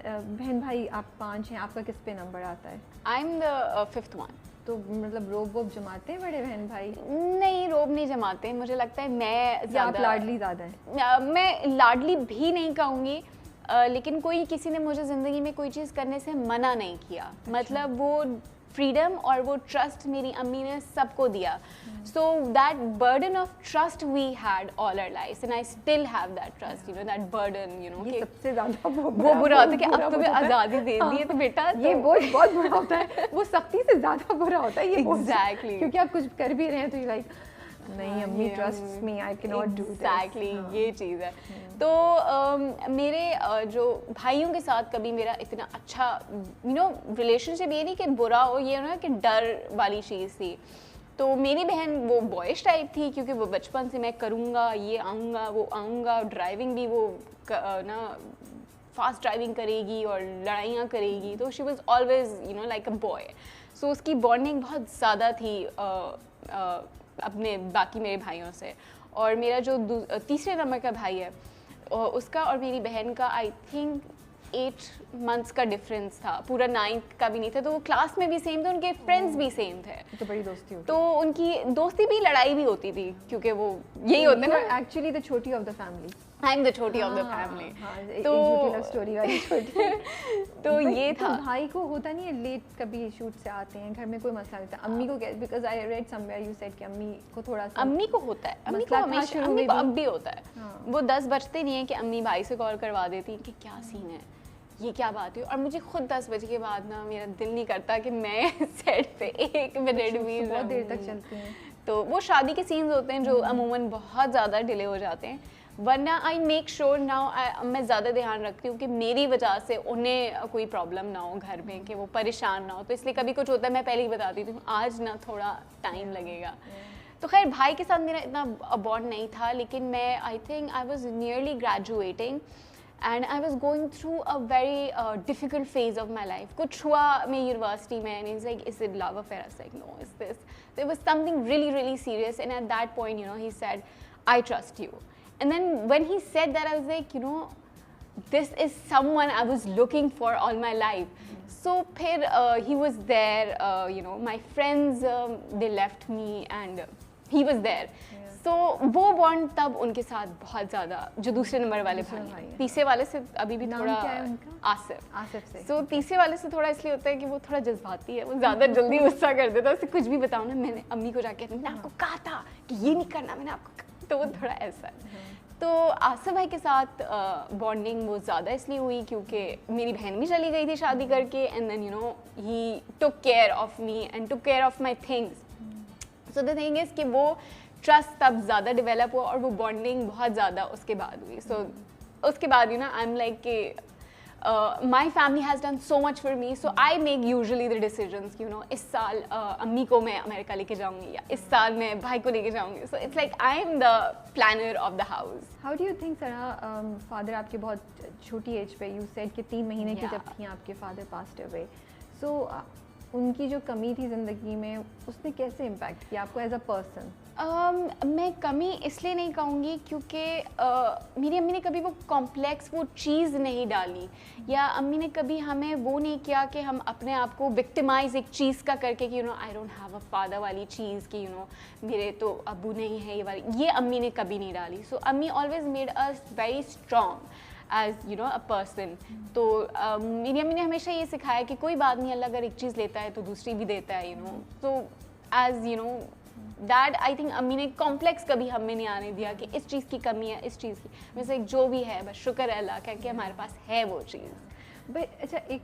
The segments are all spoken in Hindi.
बहन भाई आप 5 हैं, आपका किस पे नंबर आता है? आई एम द 5th वन। तो मतलब रोब वोब जमाते हैं बड़े बहन भाई? नहीं, रोब नहीं जमाते। मुझे लगता है मैं ज़्यादा लाडली ज़्यादा है? मैं लाडली भी नहीं कहूँगी, लेकिन कोई किसी ने मुझे ज़िंदगी में कोई चीज़ करने से मना नहीं किया। मतलब वो फ्रीडम और वो ट्रस्ट मेरी अम्मी ने सबको दिया। So that burden of trust we had all our life and I still have that trust, you know, that burden, you know. ये सबसे ज़्यादा वो बुरा होता है कि अब तुम्हें आज़ादी दे दी है तो बेटा ये बहुत बुरा होता है। वो सख्ती से ज़्यादा बुरा होता है ये। एग्जैक्टली, क्योंकि आप कुछ कर भी रहे हैं तो यू लाइक नहीं अम्मी trust me, I can not do this. Exactly, ये चीज़ है। तो मेरे जो भाइयों के साथ कभी मेरा इतना अच्छा यू नो रिलेशनशिप, ये नहीं कि बुरा हो, ये ना कि डर वाली चीज़ थी। तो मेरी बहन वो बॉयश टाइप थी, क्योंकि वो बचपन से मैं करूँगा, ये आऊँगा, वो आऊँगा, ड्राइविंग भी वो ना फास्ट ड्राइविंग करेगी और लड़ाइयाँ करेगी, तो she was always you know like a boy. So उसकी बॉन्डिंग बहुत ज़्यादा थी अपने बाकी मेरे भाइयों से। और मेरा जो तीसरे नंबर का भाई है उसका और मेरी बहन का आई थिंक 8 months का डिफरेंस था, पूरा 9th का भी नहीं था। तो वो क्लास में भी सेम थे, उनके फ्रेंड्स भी सेम थे, तो बड़ी दोस्ती होती। तो उनकी दोस्ती भी लड़ाई भी होती थी, क्योंकि वो यही होता है ना, एक्चुअली द छोटी of the family. I am the छोटी ऑफ द फैमिली। तो झूठी लव स्टोरी वाली छोटी। तो ये था। भाई को होता नहीं है लेट कभी शूट से आते हैं, घर में कोई मसला नहीं था। अम्मी को because I read somewhere you said कि अम्मी को थोड़ा सा, अम्मी को होता है, अम्मी को हमेशा, अम्मी को अब भी होता है। वो 10 बजते नहीं है कि अम्मी भाई से कॉल करवा देती कि क्या सीन है, ये क्या बात है। और मुझे खुद 10 बजे के बाद ना मेरा दिल नहीं करता कि मैं सेट पे 1 मिनट भी बहुत देर तक चलती हैं। तो वो शादी के सीन्स होते हैं जो अमूमन बहुत ज़्यादा डिले हो जाते हैं, वरना आई मेक श्योर नाउ मैं ज़्यादा ध्यान रखती हूँ कि मेरी वजह से उन्हें कोई प्रॉब्लम ना हो घर में, कि वो परेशान ना हो। तो इसलिए कभी कुछ होता है मैं पहले ही बता देती हूँ आज ना थोड़ा टाइम लगेगा। तो खैर भाई के साथ मेरा इतना बॉन्ड नहीं था, लेकिन मैं I think I was nearly graduating and I was going through a very difficult phase of my life. कुछ हुआ मैं यूनिवर्सिटी में and he's like, is it love affair? I was like, no, is this? There was something really, really serious, and at that point, you know, he said, I trust you. And then when he said that, I was like, you know, this is someone I was looking for all my life. So फिर he was there, you know, my friends, they left me and he was there. तो वो बॉन्ड तब उनके साथ बहुत ज़्यादा, जो दूसरे नंबर वाले भाई, तीसरे वाले से अभी भी थोड़ा, आसिफ से। तो तीसरे वाले से थोड़ा इसलिए होता है कि वो थोड़ा जज्बाती है, वो ज़्यादा जल्दी गुस्सा कर देता है। उसे कुछ भी बताऊँ ना, मैंने अम्मी को जाके मैंने आपको कहा था कि ये नहीं करना, मैंने आपको, तो वो थोड़ा ऐसा है। तो आसिफ भाई के साथ बॉन्डिंग वो ज़्यादा इसलिए हुई क्योंकि मेरी बहन भी चली गई थी शादी करके, and then you know he took care of me and took care of my things. So the thing is कि वो ट्रस्ट तब ज़्यादा डेवलप हुआ और वो बॉन्डिंग बहुत ज़्यादा उसके बाद हुई। सो उसके बाद you know I am like कि my family has done so much for me, so I make usually the decisions, you know, इस साल अम्मी को मैं अमेरिका लेके जाऊँगी या इस साल मैं भाई को लेके जाऊँगी। So it's like I am the planner of the house. How do you think Sara, father आपके बहुत छोटी एज पे, यू सेड कि 3 महीने की जब थी आपके फादर पास्ड अवे, सो उनकी जो कमी थी ज़िंदगी में उसने कैसे इम्पैक्ट किया आपको एज अ पर्सन? मैं कमी इसलिए नहीं कहूँगी क्योंकि मेरी अम्मी ने कभी वो कॉम्प्लेक्स वो चीज़ नहीं डाली, या अम्मी ने कभी हमें वो नहीं किया कि हम अपने आप को विक्टिमाइज एक चीज़ का करके कि you know I don't have a father वाली चीज़ कि यू नो मेरे तो अब्बू नहीं है, ये वाली, ये अम्मी ने कभी नहीं डाली। सो अम्मी always made us very strong as you know a person. तो मेरी अम्मी ने हमेशा ये सिखाया कि कोई बात नहीं, अल्लाह अगर एक चीज़ लेता है तो दूसरी भी देता है, you know. So as you know that I think अम्मी ने कॉम्प्लेक्स कभी हमें नहीं आने दिया कि इस चीज़ की कमी है, इस चीज़ की, वैसे जो भी है बस शुक्र है अल्लाह का कि हमारे पास है वो चीज़। बट अच्छा एक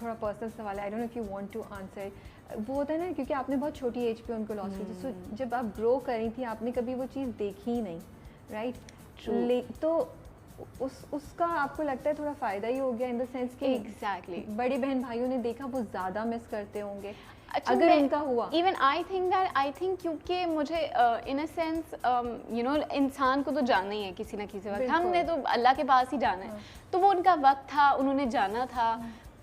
थोड़ा पर्सनल सवाल है, I don't know if you want to answer. वो होता है ना क्योंकि आपने बहुत छोटी एज पे उनको लॉस की थी, सो जब आप ग्रो कर रही थी आपने कभी वो चीज़ देखी ही नहीं, राइट? तो उसका आपको लगता है थोड़ा फ़ायदा ही हो गया इन द सेंस कि एग्जैक्टली बड़े बहन भाइयों ने देखा, वो ज़्यादा मिस करते होंगे। अच्छा, अगर उनका हुआ, इवन आई थिंक क्योंकि मुझे इन अ सेंस यू नो इंसान को तो जाना ही है किसी ना किसी वक्त, हमने तो अल्लाह के पास ही जाना है। तो वो उनका वक्त था, उन्होंने जाना था।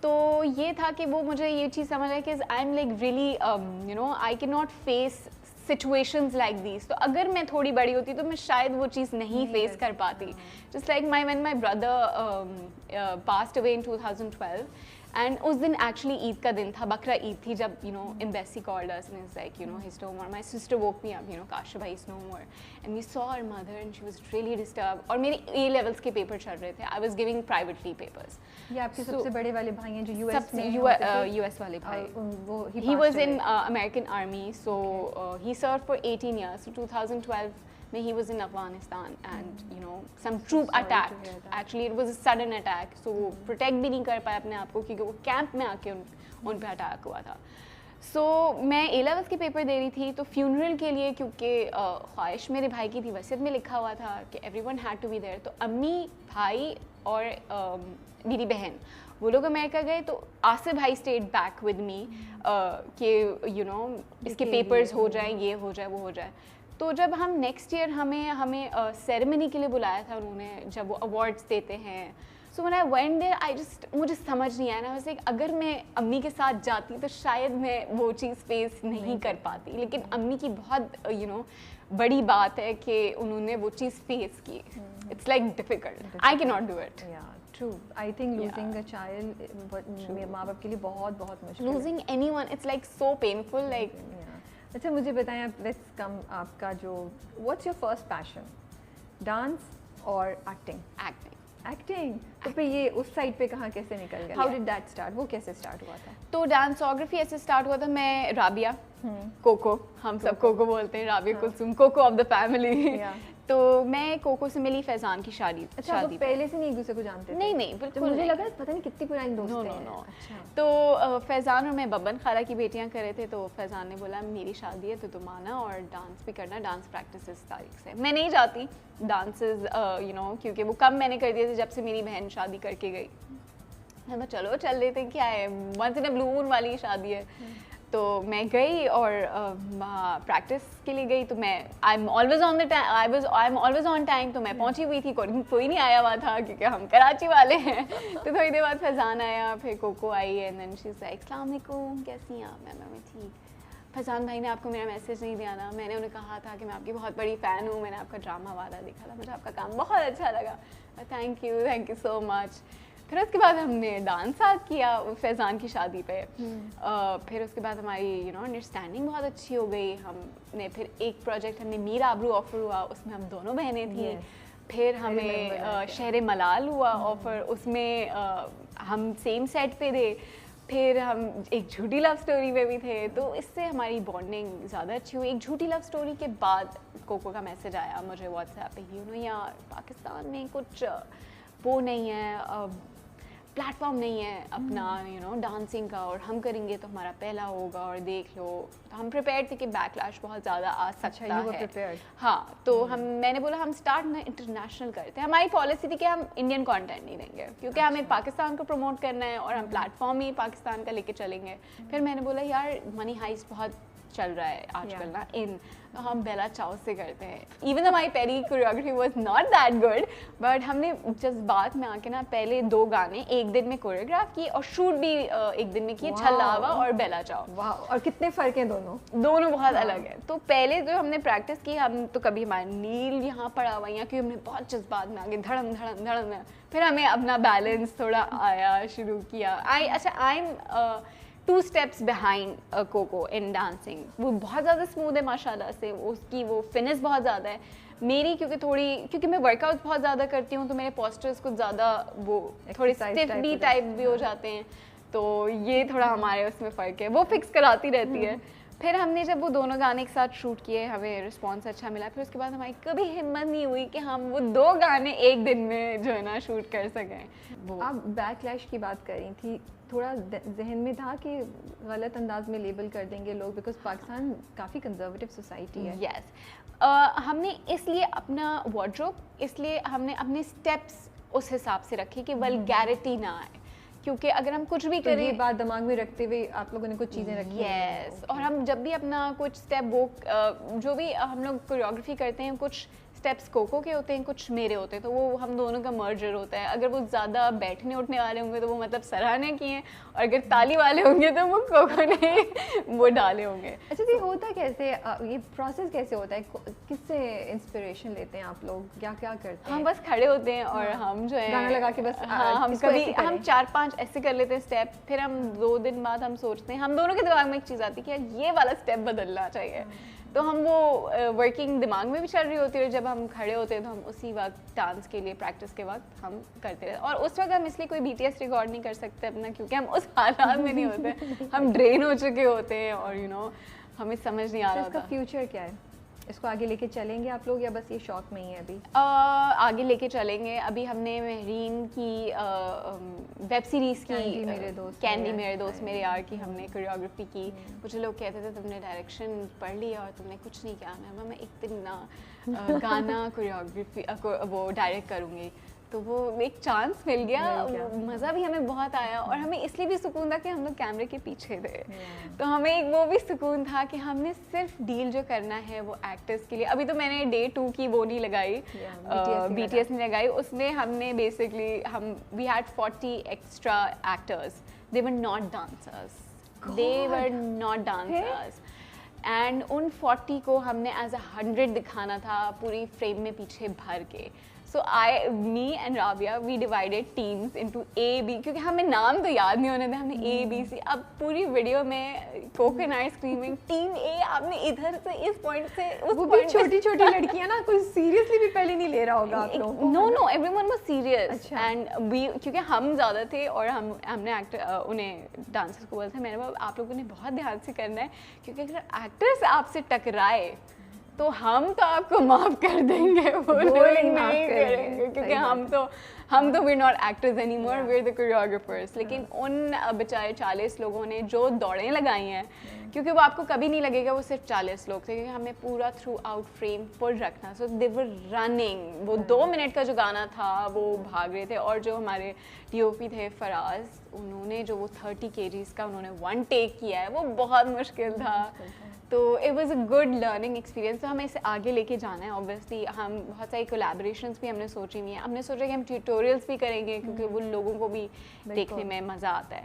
तो ये था कि वो मुझे ये चीज़ समझ आया कि आई am like really you know I can not face situations like these. तो अगर मैं थोड़ी बड़ी होती तो मैं शायद वो चीज़ नहीं फेस कर पाती। Just like when my brother passed away in 2012 and उस दिन एक्चुअली ईद का दिन था, बकरा ईद थी, जब embassy called us and it's like his no more, my sister woke me up, काश भाई is no more, and we saw our mother and she was really disturb. और मेरे ए लेवल्स के पेपर चल रहे थे, I was giving privately papers. ये आपके सबसे बड़े वाले भाई हैं जो यूएस में यूएस वाले भाई, वो he was in American army, so he served for 18 years. So 2012 when he was in Afghanistan and some troop attacked. Actually it was a sudden attack, so वो protect भी नहीं कर पाए अपने आप को क्योंकि वो कैंप में आके उन पे अटैक हुआ था। सो मैं ए लेवल्स के पेपर दे रही थी, तो फ्यूनरल के लिए क्योंकि ख्वाहिश मेरे भाई की थी, वसीयत में लिखा हुआ था कि everyone had to be there, तो अम्मी, भाई और मेरी बहन वो लोग अमेरिका गए, तो आसिफ भाई स्टेड बैक विद मी कि इसके पेपर्स हो जाए, ये हो जाए, वो हो जाए। तो जब हम नेक्स्ट ईयर हमें सेरेमनी के लिए बुलाया था उन्होंने, जब वो अवार्ड्स देते हैं, so when I went there मुझे समझ नहीं आया ना, वैसे अगर मैं अम्मी के साथ जाती तो शायद मैं वो चीज़ फेस नहीं कर पाती, लेकिन अम्मी की बहुत बड़ी बात है कि उन्होंने वो चीज़ फेस की। It's like difficult, I can not do it. True. I think losing a child, माँ बाप के लिए बहुत बहुत मुश्किल है। Losing anyone, it's like so painful. Like. अच्छा मुझे बताएं आप, let's come आपका जो what's your first passion? Dance और acting? Acting. तो फिर ये उस साइड पे कहाँ कैसे निकल गया? How did that start? वो कैसे स्टार्ट हुआ था? तो डांसोग्राफी ऐसे स्टार्ट हुआ था, मैं राबिया, कोको, हम सब कोको बोलते हैं, Rabia Kulsum, Koko of the family. तो मैं कोको से मिली फैजान की शादी। अच्छा, तो पहले से नहीं एक दूसरे को जानते थे? नहीं बिल्कुल। मुझे लगा पता नहीं कितनी पुरानी दोस्त हैं। अच्छा। तो फैजान और मैं बब्बन खाला की बेटियां कर रहे थे, तो फैजान ने बोला मेरी शादी है तो तुम आना और डांस भी करना, डांस प्रैक्टिस इस तारीख से। मैं नहीं जाती डांसेस क्योंकि वो कम मैंने कर दिए थे जब से मेरी बहन शादी करके गई। मैं चलो चल लेते हैं, क्या है, once in a blue moon वाली शादी है। तो मैं गई और प्रैक्टिस के लिए गई, तो मैं I am always on time, तो मैं पहुंची हुई थी, कोई नहीं आया हुआ था क्योंकि हम कराची वाले हैं। तो थोड़ी देर बाद फैजान आया, फिर कोको आई, and then she is like अस्सलाम वालेकुम, कैसी हैं आप? मैं ठीक। फैजान भाई ने आपको मेरा मैसेज नहीं दिया ना? मैंने उन्हें कहा था कि मैं आपकी बहुत बड़ी फ़ैन हूँ, मैंने आपका ड्रामा वादा देखा था, मुझे आपका काम बहुत अच्छा लगा, थैंक यू सो मच। फिर उसके बाद हमने डांस साथ किया फैज़ान की शादी पे। फिर उसके बाद हमारी अंडरस्टैंडिंग बहुत अच्छी हो गई। हमने फिर एक प्रोजेक्ट हमने मीर आबरू ऑफर हुआ, उसमें हम दोनों बहनें थी। फिर हमें शहर मलाल हुआ ऑफर, उसमें हम सेम सेट पे थे। फिर हम एक झूठी लव स्टोरी में भी थे, तो इससे हमारी बॉन्डिंग ज़्यादा अच्छी हुई। एक झूठी लव स्टोरी के बाद कोको का मैसेज आया मुझे व्हाट्सएप पे, यार पाकिस्तान में कुछ वो नहीं है, प्लेटफॉर्म नहीं है अपना डांसिंग का, और हम करेंगे तो हमारा पहला होगा और देख लो। तो हम प्रिपेयर थे कि बैकलैश बहुत ज़्यादा आ सकता है। हाँ, तो मैंने बोला हम स्टार्ट ना इंटरनेशनल करते हैं। हमारी पॉलिसी थी कि हम इंडियन कंटेंट नहीं देंगे क्योंकि हमें पाकिस्तान को प्रमोट करना है और हम प्लेटफॉर्म ही पाकिस्तान का लेके चलेंगे। फिर मैंने बोला यार मनी हाइस्ट बहुत चल रहा है आजकल ना इन, तो हम बेला चाव से करते हैं। इवन हमारी पहली choreography was not that good, but हमने जज्बात में आके ना पहले 2 गाने एक दिन में कोरियोग्राफ किए और शूट भी एक दिन में किए, छल्लावा और बेला चाव। वाह, और कितने फ़र्क हैं दोनों बहुत अलग है। तो पहले जो हमने प्रैक्टिस की, हम तो कभी हमारा नील यहाँ पड़ा हुआ या क्योंकि हमने बहुत जज्बात में आगे धड़म धड़म धड़म, फिर हमें अपना बैलेंस थोड़ा आया, शुरू किया। I am 2 steps behind Koko in dancing. वो बहुत ज़्यादा स्मूथ है माशाल्लाह से, उसकी वो फिनिश बहुत ज़्यादा है। मेरी क्योंकि मैं वर्कआउट बहुत ज़्यादा करती हूँ, तो मेरे पोस्चर्स कुछ ज़्यादा वो थोड़े स्टिफ भी टाइप भी हो जाते हैं, तो ये थोड़ा हमारे उसमें फ़र्क है, वो फिक्स कराती रहती है। फिर हमने जब वो दोनों गाने एक साथ शूट किए, हमें रिस्पॉन्स अच्छा मिला। फिर उसके बाद हमारी कभी हिम्मत नहीं हुई कि हम वो 2 गाने एक दिन में जो है ना शूट कर सकें। आप बैकलैश की बात कर रही थी, थोड़ा जहन में था कि गलत अंदाज में लेबल कर देंगे लोग, बिकॉज पाकिस्तान काफ़ी कंजर्वेटिव सोसाइटी है। यस, हमने इसलिए अपना वार्डरोब, इसलिए हमने अपने स्टेप्स उस हिसाब से रखे कि वल्गैरिटी ना आए, क्योंकि अगर हम कुछ भी करें, ये बात दिमाग में रखते हुए आप लोगों ने कुछ चीज़ें रखी हैं। और हम जब भी अपना कुछ स्टेप वो जो भी हम लोग कोरियोग्राफी करते हैं, कुछ स्टेप्स कोको के होते हैं, कुछ मेरे होते हैं, तो वो हम दोनों का मर्जर होता है। अगर वो ज़्यादा बैठने उठने वाले होंगे तो वो मतलब सराहने किए हैं, और अगर ताली वाले होंगे तो वो कोको ने वो डाले होंगे। अच्छा, तो ये होता कैसे, ये प्रोसेस कैसे होता है, किससे इंस्पिरेशन लेते हैं आप लोग, क्या क्या करते हैं? हम बस खड़े होते हैं और हम जो है गाना लगा के बस हाँ, हम इसको कभी ऐसे करें। हम 4-5 ऐसे कर लेते हैं स्टेप, फिर हम 2 दिन बाद हम सोचते हैं, हम दोनों के दिमाग में एक चीज़ आती है कि यार ये वाला स्टेप बदलना चाहिए। तो हम वो वर्किंग दिमाग में भी चल रही होती है, जब हम खड़े होते हैं तो हम उसी वक्त डांस के लिए प्रैक्टिस के वक्त हम करते रहते हैं। और उस वक्त हम इसलिए कोई BTS रिकॉर्ड नहीं कर सकते अपना, क्योंकि हम उस हालात में नहीं होते, हम ड्रेन हो चुके होते हैं और हमें समझ नहीं आ रहा इसका होता। फ्यूचर क्या है? इसको आगे लेके चलेंगे आप लोग, या बस ये शौक में ही है अभी? आगे लेके चलेंगे। अभी हमने महरीन की वेब सीरीज़ की कैंडी मेरे दोस्त मेरे यार की हमने कोरियोग्राफी की। कुछ लोग कहते थे तुमने डायरेक्शन पढ़ लिया और तुमने कुछ नहीं किया। मैं एक दिन ना गाना कोरियोग्राफी वो डायरेक्ट करूँगी। तो वो एक चांस मिल गया, मज़ा भी हमें बहुत आया, और हमें इसलिए भी सुकून था कि हम लोग कैमरे के पीछे थे। तो हमें एक वो भी सुकून था कि हमने सिर्फ डील जो करना है वो एक्टर्स के लिए। अभी तो मैंने Day 2 की वो नहीं लगाई, BTS नहीं लगाई, उसमें हमने basically we had 40 extra actors, they were not dancers, and उन 40 को हमने एज 100 दिखाना था पूरी फ्रेम में पीछे भर के। So me and Rabia, we divided teams into A, B, क्योंकि हमें नाम तो याद नहीं होने थे, हमने A, B, C। अब पूरी वीडियो में कोकोनट स्क्रीमिंग टीम A, आपने इधर से इस पॉइंट से उस वो भी पॉइंट छोटी छोटी लड़कियां ना, कोई सीरियसली भी पहले नहीं ले रहा होगा आप लोगों को। No everyone was serious. अच्छा। एंड क्योंकि हम ज़्यादा थे और हमने उन्हें डांसर्स को बोला था, मैंने बोला आप लोगों ने बहुत ध्यान से करना है, क्योंकि अगर एक्टर्स आपसे टकराए तो हम तो आपको माफ़ कर देंगे, वो नहीं करेंगे, क्योंकि हम तो we not actors any more, we are the choreographers. लेकिन उन बेचारे 40 लोगों ने जो दौड़ें लगाई हैं, क्योंकि वो आपको कभी नहीं लगेगा वो सिर्फ 40 लोग थे, क्योंकि हमें पूरा थ्रू आउट फ्रेम फुल रखना। सो दे वर रनिंग, वो 2 मिनट का जो गाना था वो भाग रहे थे। और जो हमारे DOP थे फराज, उन्होंने जो वो 30 kgs का उन्होंने 1 टेक किया है, वो बहुत मुश्किल था। तो it was a good learning experience. तो हमें इसे आगे लेके जाना है। ऑब्वियसली हम बहुत सारी कोलैबोरेशंस भी हमने सोची हुई हैं। हमने सोचा कि हम ट्यूटोरियल्स भी करेंगे, क्योंकि वो लोगों को भी देखने में मज़ा आता है।